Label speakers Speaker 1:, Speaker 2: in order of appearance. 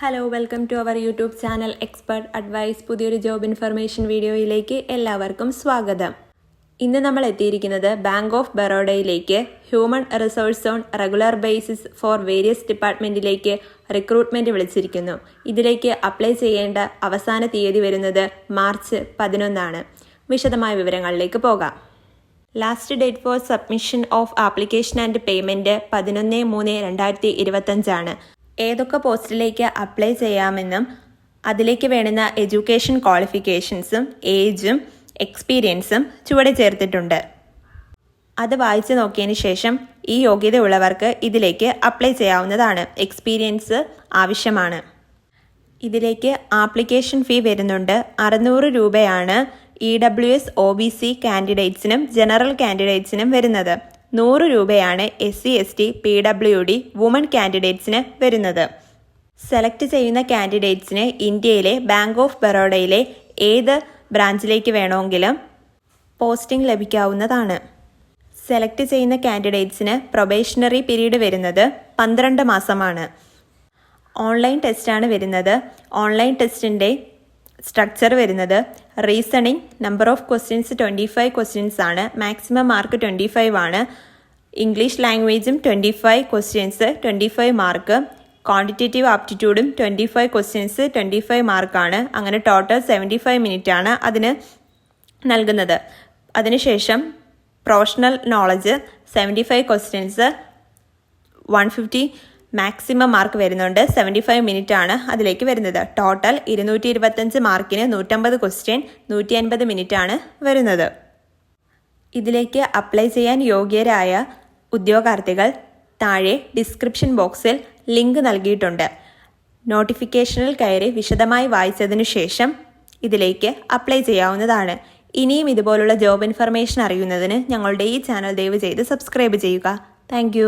Speaker 1: Hello welcome to our YouTube channel expert advice. പുതിയൊരു job information വീഡിയോയിലേക്ക് എല്ലാവർക്കും സ്വാഗതം. ഇന്ന് നമ്മൾ എത്തിയിരിക്കുന്നത് ബാങ്ക് ഓഫ് ബറോഡയിലേക്ക് human resource on regular basis for various ഡിപ്പാർട്ട്മെന്റിലേക്ക് റിക്രൂട്ട്മെന്റ് വിളിച്ചിരിക്കുന്നു. ഇതിലേക്ക് അപ്ലൈ ചെയ്യേണ്ട അവസാന തീയതി വരുന്നത് മാർച്ച് 11 വിശദമായ വിവരങ്ങളിലേക്ക് പോകാം. Last date for submission of application and payment 11/3/2025 ഏതൊക്കെ പോസ്റ്റിലേക്ക് അപ്ലൈ ചെയ്യാമെന്നും അതിലേക്ക് വേണ്ടുന്ന എഡ്യൂക്കേഷൻ ക്വാളിഫിക്കേഷൻസും ഏജും എക്സ്പീരിയൻസും ചുവടെ ചേർത്തിട്ടുണ്ട്. അത് വായിച്ചു നോക്കിയതിന് ശേഷം ഈ യോഗ്യത ഉള്ളവർക്ക് ഇതിലേക്ക് അപ്ലൈ ചെയ്യാവുന്നതാണ്. എക്സ്പീരിയൻസ് ആവശ്യമാണ്. ഇതിലേക്ക് ആപ്ലിക്കേഷൻ ഫീ വരുന്നുണ്ട്. 600 രൂപയാണ് EWS OBC കാൻഡിഡേറ്റ്സിനും ജനറൽ കാൻഡിഡേറ്റ്സിനും വരുന്നത്. 100 രൂപയാണ് SC ST PWD വുമൺ കാൻഡിഡേറ്റ്സിന് വരുന്നത്. സെലക്ട് ചെയ്യുന്ന കാൻഡിഡേറ്റ്സിന് ഇന്ത്യയിലെ ബാങ്ക് ഓഫ് ബറോഡയിലെ ഏത് ബ്രാഞ്ചിലേക്ക് വേണമെങ്കിലും പോസ്റ്റിംഗ് ലഭിക്കാവുന്നതാണ്. സെലക്ട് ചെയ്യുന്ന കാൻഡിഡേറ്റ്സിന് പ്രൊബേഷണറി പീരീഡ് വരുന്നത് 12 മാസമാണ്. ഓൺലൈൻ ടെസ്റ്റാണ് വരുന്നത്. ഓൺലൈൻ ടെസ്റ്റിൻ്റെ സ്ട്രക്ചർ വരുന്നത് reasoning number of questions 25 questions ആണ്. മാക്സിമം മാർക്ക് 25 ആണ്. ഇംഗ്ലീഷ് ലാംഗ്വേജും 25 ക്വസ്റ്റ്യൻസ് 25 മാർക്ക്. ക്വാണ്ടിറ്റേറ്റീവ് ആപ്റ്റിറ്റ്യൂഡും 25 ക്വസ്റ്റ്യൻസ് 25 മാർക്കാണ്. അങ്ങനെ ടോട്ടൽ 75 മിനിറ്റ് ആണ് അതിന് നൽകുന്നത്. അതിനുശേഷം professional knowledge 75 questions 150 maximum mark വരുന്നുണ്ട്. 75 മിനിറ്റ് ആണ് അതിലേക്ക് വരുന്നത്. ടോട്ടൽ 225 മാർക്കിന് 150 ക്വസ്റ്റ്യൻ 150 മിനിറ്റ് ആണ് വരുന്നത്. ഇതിലേക്ക് അപ്ലൈ ചെയ്യാൻ യോഗ്യരായ ഉദ്യോഗാർത്ഥികൾ താഴെ ഡിസ്ക്രിപ്ഷൻ ബോക്സിൽ ലിങ്ക് നൽകിയിട്ടുണ്ട്. നോട്ടിഫിക്കേഷനിൽ കയറി വിശദമായി വായിച്ചതിനു ശേഷം ഇതിലേക്ക് അപ്ലൈ ചെയ്യാവുന്നതാണ്. ഇനിയും ഇതുപോലുള്ള ജോബ് ഇൻഫർമേഷൻ അറിയുന്നതിന് ഞങ്ങളുടെ ഈ ചാനൽ ദയവ് ചെയ്ത് സബ്സ്ക്രൈബ് ചെയ്യുക. താങ്ക്